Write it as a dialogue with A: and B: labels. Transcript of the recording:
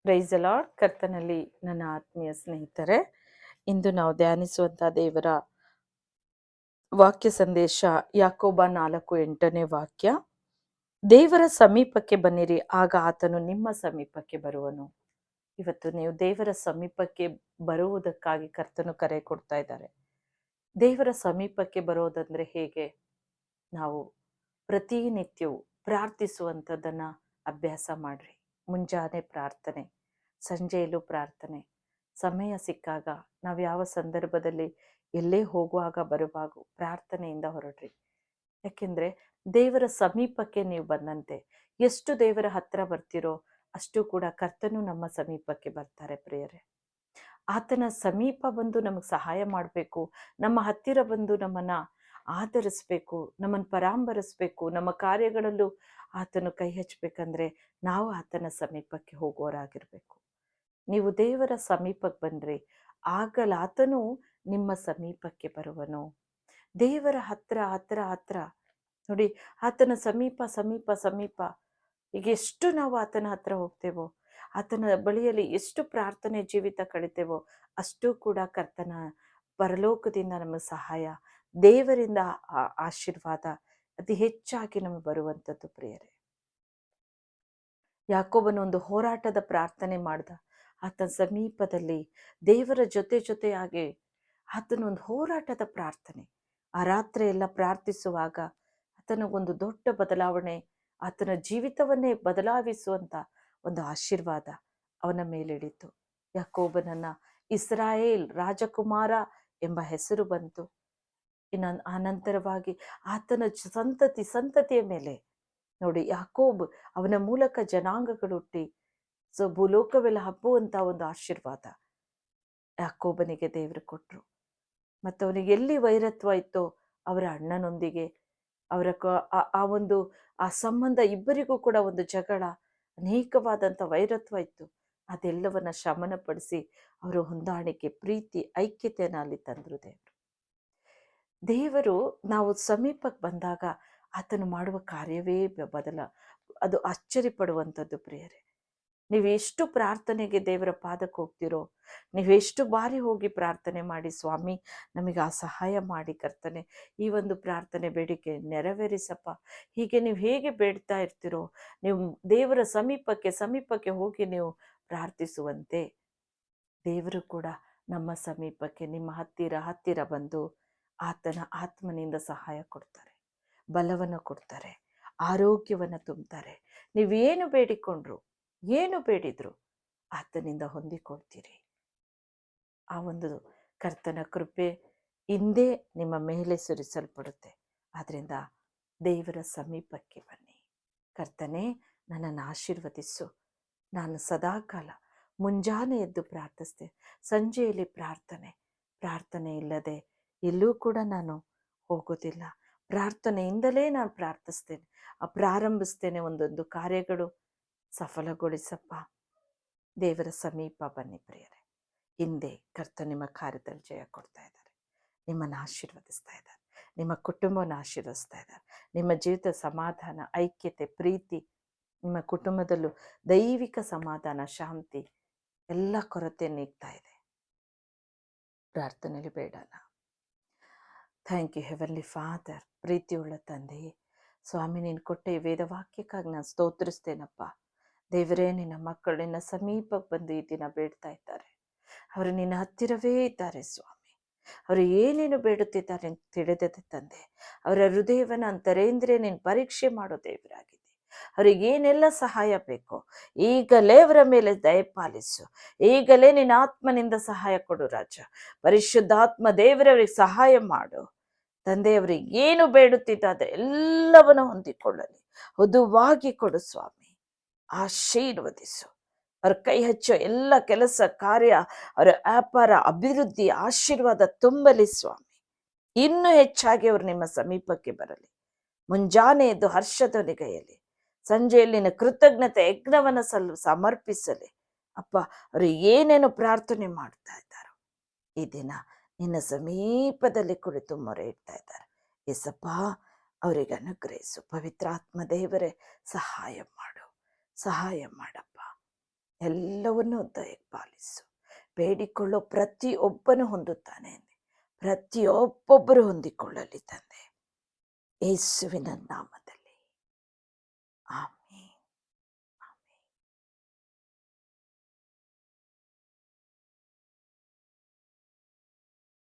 A: Praise the lord. ಕರ್ತನಲ್ಲಿ ನನ್ನ ಆತ್ಮೀಯ ಸ್ನೇಹಿತರೆ, ಇಂದು ನಾವು ಧ್ಯಾನಿಸುವಂಥ ದೇವರ ವಾಕ್ಯ ಸಂದೇಶ ಯಾಕೋಬ 4:8 ವಾಕ್ಯ. ದೇವರ ಸಮೀಪಕ್ಕೆ ಬನ್ನಿರಿ, ಆಗ ಆತನು ನಿಮ್ಮ ಸಮೀಪಕ್ಕೆ ಬರುವನು. ಇವತ್ತು ನೀವು ದೇವರ ಸಮೀಪಕ್ಕೆ ಬರುವುದಕ್ಕಾಗಿ ಕರ್ತನು ಕರೆ ಕೊಡ್ತಾ ಇದ್ದಾರೆ. ದೇವರ ಸಮೀಪಕ್ಕೆ ಬರೋದಂದ್ರೆ ಹೇಗೆ? ನಾವು ಪ್ರತಿನಿತ್ಯವೂ ಪ್ರಾರ್ಥಿಸುವಂಥದ್ದನ್ನು ಅಭ್ಯಾಸ ಮಾಡ್ರಿ. ಮುಂಜಾನೆ ಪ್ರಾರ್ಥನೆ, ಸಂಜೆಯಲ್ಲೂ ಪ್ರಾರ್ಥನೆ. ಸಮಯ ಸಿಕ್ಕಾಗ ನಾವು ಯಾವ ಸಂದರ್ಭದಲ್ಲಿ ಎಲ್ಲೇ ಹೋಗುವಾಗ ಬರುವಾಗ ಪ್ರಾರ್ಥನೆಯಿಂದ ಹೊರಡ್ರಿ. ಯಾಕೆಂದರೆ ದೇವರ ಸಮೀಪಕ್ಕೆ ನೀವು ಬಂದಂತೆ ಎಷ್ಟು ದೇವರ ಹತ್ರ ಬರ್ತಿರೋ ಅಷ್ಟು ಕೂಡ ಕರ್ತನು ನಮ್ಮ ಸಮೀಪಕ್ಕೆ ಬರ್ತಾರೆ ಪ್ರಿಯರೇ. ಆತನ ಸಮೀಪ ಬಂದು ನಮಗೆ ಸಹಾಯ ಮಾಡಬೇಕು, ನಮ್ಮ ಹತ್ತಿರ ಬಂದು ನಮ್ಮನ್ನು ಆಧರಿಸ್ಬೇಕು, ನಮ್ಮನ್ನು ಪರಾಂಬರಿಸ್ಬೇಕು, ನಮ್ಮ ಕಾರ್ಯಗಳಲ್ಲೂ ಆತನು ಕೈ ಹಚ್ಚಬೇಕಂದ್ರೆ ನಾವು ಆತನ ಸಮೀಪಕ್ಕೆ ಹೋಗೋರಾಗಿರ್ಬೇಕು. ನೀವು ದೇವರ ಸಮೀಪಕ್ಕೆ ಬನ್ನಿರಿ, ಆಗಲ ಆತನು ನಿಮ್ಮ ಸಮೀಪಕ್ಕೆ ಬರುವನು. ದೇವರ ಹತ್ರ ಹತ್ರ ಹತ್ರ ನೋಡಿ, ಆತನ ಸಮೀಪ ಸಮೀಪ ಸಮೀಪ. ಈಗ ಎಷ್ಟು ನಾವು ಆತನ ಹತ್ರ ಹೋಗ್ತೇವೋ, ಆತನ ಬಳಿಯಲ್ಲಿ ಎಷ್ಟು ಪ್ರಾರ್ಥನೆ ಜೀವಿತ ಕಳಿತೇವೋ ಅಷ್ಟು ಕೂಡ ಕರ್ತನ ಪರಲೋಕದಿಂದ ನಮಗೆ ಸಹಾಯ, ದೇವರಿಂದ ಆಶೀರ್ವಾದ ಅತಿ ಹೆಚ್ಚಾಗಿ ನಮಗೆ ಬರುವಂಥದ್ದು ಪ್ರಿಯರೇ. ಯಾಕೋಬನು ಒಂದು ಹೋರಾಟದ ಪ್ರಾರ್ಥನೆ ಮಾಡ್ದ. ಆತನ ಸಮೀಪದಲ್ಲಿ ದೇವರ ಜೊತೆಯಾಗಿ ಆತನೊಂದು ಹೋರಾಟದ ಪ್ರಾರ್ಥನೆ. ಆ ರಾತ್ರಿ ಎಲ್ಲ ಪ್ರಾರ್ಥಿಸುವಾಗ ಆತನಿಗೊಂದು ದೊಡ್ಡ ಬದಲಾವಣೆ, ಆತನ ಜೀವಿತವನ್ನೇ ಬದಲಾಯಿಸುವಂಥ ಒಂದು ಆಶೀರ್ವಾದ ಅವನ ಮೇಲಿಡಿತು. ಯಾಕೋಬನನ್ನ ಇಸ್ರಾಯೇಲ್ ರಾಜಕುಮಾರ ಎಂಬ ಹೆಸರು ಬಂತು. ಆನಂತರವಾಗಿ ಆತನ ಸಂತತಿಯ ಮೇಲೆ ನೋಡಿ, ಯಾಕೋಬ್ ಅವನ ಮೂಲಕ ಜನಾಂಗಗಳು ಹುಟ್ಟಿ ಭೂಲೋಕವೆಲ್ಲ ಹಬ್ಬುವಂಥ ಒಂದು ಆಶೀರ್ವಾದ ಯಾಕೋಬನಿಗೆ ದೇವರು ಕೊಟ್ಟರು. ಮತ್ತು ಅವನಿಗೆ ಎಲ್ಲಿ ವೈರತ್ವ ಇತ್ತೋ ಅವರ ಅಣ್ಣನೊಂದಿಗೆ ಅವರ ಆ ಸಂಬಂಧ, ಇಬ್ಬರಿಗೂ ಕೂಡ ಒಂದು ಜಗಳ, ಅನೇಕವಾದಂಥ ವೈರತ್ವ ಇತ್ತು. ಅದೆಲ್ಲವನ್ನ ಶಮನಪಡಿಸಿ ಅವರು ಹೊಂದಾಣಿಕೆ, ಪ್ರೀತಿ, ಐಕ್ಯತೆಯನ್ನು ಅಲ್ಲಿ ತಂದರು ದೇವರು. ನಾವು ಸಮೀಪಕ್ಕೆ ಬಂದಾಗ ಆತನು ಮಾಡುವ ಕಾರ್ಯವೇ ಅದು ಅಚ್ಚರಿ ಪಡುವಂಥದ್ದು ಪ್ರಿಯರೇ. ನೀವೆಷ್ಟು ಪ್ರಾರ್ಥನೆಗೆ ದೇವರ ಪಾದಕ್ಕೆ ಹೋಗ್ತಿರೋ, ನೀವೆಷ್ಟು ಬಾರಿ ಹೋಗಿ ಪ್ರಾರ್ಥನೆ ಮಾಡಿ, ಸ್ವಾಮಿ ನಮಗೆ ಆ ಸಹಾಯ ಮಾಡಿ ಕರ್ತನೆ, ಈ ಒಂದು ಪ್ರಾರ್ಥನೆ ಬೇಡಿಕೆ ನೆರವೇರಿಸಪ್ಪ, ಹೀಗೆ ನೀವು ಹೇಗೆ ಬೇಡ್ತಾ ಇರ್ತಿರೋ, ನೀವು ದೇವರ ಸಮೀಪಕ್ಕೆ ಹೋಗಿ ನೀವು ಪ್ರಾರ್ಥಿಸುವಂತೆ ದೇವರು ಕೂಡ ನಮ್ಮ ಸಮೀಪಕ್ಕೆ, ನಿಮ್ಮ ಹತ್ತಿರ ಬಂದು ಆತನ ಆತ್ಮನಿಂದ ಸಹಾಯ ಕೊಡ್ತಾರೆ, ಬಲವನ್ನು ಕೊಡ್ತಾರೆ, ಆರೋಗ್ಯವನ್ನು ತುಂಬುತ್ತಾರೆ. ನೀವೇನು ಬೇಡಿಕೊಂಡ್ರು, ಏನು ಬೇಡಿದ್ರು ಆತನಿಂದ ಹೊಂದಿಕೊಳ್ತೀರಿ. ಆ ಒಂದು ಕರ್ತನ ಕೃಪೆ ಹಿಂದೆ ನಿಮ್ಮ ಮೇಲೆ ಸುರಿಸಲ್ಪಡುತ್ತೆ. ಆದ್ದರಿಂದ ದೇವರ ಸಮೀಪಕ್ಕೆ ಬನ್ನಿ. ಕರ್ತನೇ, ನನ್ನನ್ನು ಆಶೀರ್ವದಿಸು. ನಾನು ಸದಾಕಾಲ ಮುಂಜಾನೆ ಎದ್ದು ಪ್ರಾರ್ಥಿಸ್ತೇನೆ, ಸಂಜೆಯಲ್ಲಿ ಪ್ರಾರ್ಥನೆ ಇಲ್ಲದೆ ಎಲ್ಲೂ ಕೂಡ ನಾನು ಹೋಗೋದಿಲ್ಲ. ಪ್ರಾರ್ಥನೆಯಿಂದಲೇ ನಾನು ಪ್ರಾರಂಭಿಸ್ತೇನೆ ಒಂದೊಂದು ಕಾರ್ಯಗಳು. ಸಫಲಗೊಳಿಸಪ್ಪ. ದೇವರ ಸಮೀಪ ಬನ್ನಿ ಪ್ರಿಯರೇ. ಹಿಂದೆ ಕರ್ತ ನಿಮ್ಮ ಕಾರ್ಯದಲ್ಲಿ ಜಯ ಕೊಡ್ತಾ ಇದ್ದಾರೆ, ನಿಮ್ಮನ್ನು ಆಶೀರ್ವದಿಸ್ತಾ ಇದ್ದಾರೆ, ನಿಮ್ಮ ಕುಟುಂಬವನ್ನು ಆಶೀರ್ವದಿಸ್ತಾ ಇದ್ದಾರೆ. ನಿಮ್ಮ ಜೀವಿತ ಸಮಾಧಾನ, ಐಕ್ಯತೆ, ಪ್ರೀತಿ, ನಿಮ್ಮ ಕುಟುಂಬದಲ್ಲೂ ದೈವಿಕ ಸಮಾಧಾನ, ಶಾಂತಿ ಎಲ್ಲ ಕೊರತೆ ನೀಗ್ತಾ ಇದೆ. ಪ್ರಾರ್ಥನೆಯಲ್ಲಿ ಬೇಡಲ್ಲ. Thank you heavenly father. ಪ್ರೀತಿಯುಳ್ಳ ತಂದೆಯೇ, ಸ್ವಾಮಿ ನೀನು ಕೊಟ್ಟ ಈ ವೇದವಾಕ್ಯಕ್ಕಾಗಿ ನಾನು ಸ್ತೋತ್ರಿಸ್ತೇನಪ್ಪ. ದೇವರೇ, ನಿನ್ನ ಮಕ್ಕಳು ನಿನ್ನ ಸಮೀಪಕ್ಕೆ ಬಂದು ಈ ದಿನ ಬೇಡ್ತಾ ಇದ್ದಾರೆ. ಅವರು ನಿನ್ನ ಹತ್ತಿರವೇ ಇದ್ದಾರೆ ಸ್ವಾಮಿ. ಅವರು ಏನೇನು ಬೇಡುತ್ತಿದ್ದಾರೆ ಅಂತ ತಿಳಿದದೆ ತಂದೆ. ಅವರ ಹೃದಯವನ್ನು ಅಂತರೇಂದ್ರೆ ನೀನು ಪರೀಕ್ಷೆ ಮಾಡೋ ದೇವರಾಗಿದೆ. ಅವರಿಗೆ ಏನೆಲ್ಲ ಸಹಾಯ ಬೇಕೋ ಈಗಲೇ ಅವರ ಮೇಲೆ ದಯಪಾಲಿಸು. ಈಗಲೇ ನಿನ್ನ ಆತ್ಮನಿಂದ ಸಹಾಯ ಕೊಡು ರಾಜ. ಪರಿಶುದ್ಧಾತ್ಮ ದೇವರವರಿಗೆ ಸಹಾಯ ಮಾಡು ತಂದೆಯವರಿಗೆ. ಏನು ಬೇಡುತ್ತಿದ್ದಾರೆ ಎಲ್ಲವನ್ನು ಹೊಂದಿಕೊಳ್ಳಲಿ, ಹೊದುವಾಗಿ ಕೊಡು ಸ್ವಾಮಿ. ಆಶೀರ್ವದಿಸು. ಅವ್ರ ಕೈ ಹಚ್ಚೋ ಎಲ್ಲ ಕೆಲಸ ಕಾರ್ಯ, ಅವರ ವ್ಯಾಪಾರ, ಅಭಿವೃದ್ಧಿ, ಆಶೀರ್ವಾದ ತುಂಬಲಿ ಸ್ವಾಮಿ. ಇನ್ನೂ ಹೆಚ್ಚಾಗಿ ಅವರು ನಿಮ್ಮ ಸಮೀಪಕ್ಕೆ ಬರಲಿ. ಮುಂಜಾನೆ ಎದ್ದು ಹರ್ಷಧ್ವನಿಗೈಯಲಿ, ಸಂಜೆಯಲ್ಲಿನ ಕೃತಜ್ಞತೆ ಯಜ್ಞವನ್ನು ಸಮರ್ಪಿಸಲಿ. ಅಪ್ಪ, ಅವರು ಏನೇನು ಪ್ರಾರ್ಥನೆ ಮಾಡ್ತಾ ಇದ್ದಾರೋ ಈ ದಿನ ನಿನ್ನ ಸಮೀಪದಲ್ಲಿ ಕುಳಿತು ಮೊರೆ ಇಡ್ತಾ ಇದ್ದಾರೆ. ಏಸಪ್ಪ, ಅವರಿಗೆ ಅನುಗ್ರಹಿಸು. ಪವಿತ್ರಾತ್ಮ ದೇವರೇ, ಸಹಾಯ ಮಾಡಪ್ಪ. ಎಲ್ಲವನ್ನೂ ದಯಪಾಲಿಸು. ಬೇಡಿಕೊಳ್ಳೋ ಪ್ರತಿಯೊಬ್ಬನು ಹೊಂದುತ್ತಾನೆ. ಪ್ರತಿಯೊಬ್ಬೊಬ್ಬರು ಹೊಂದಿಕೊಳ್ಳಲಿ ತಂದೆ, ಯೇಸುವಿನ ನಾಮದಲ್ಲಿ. ಆಮೆನ್.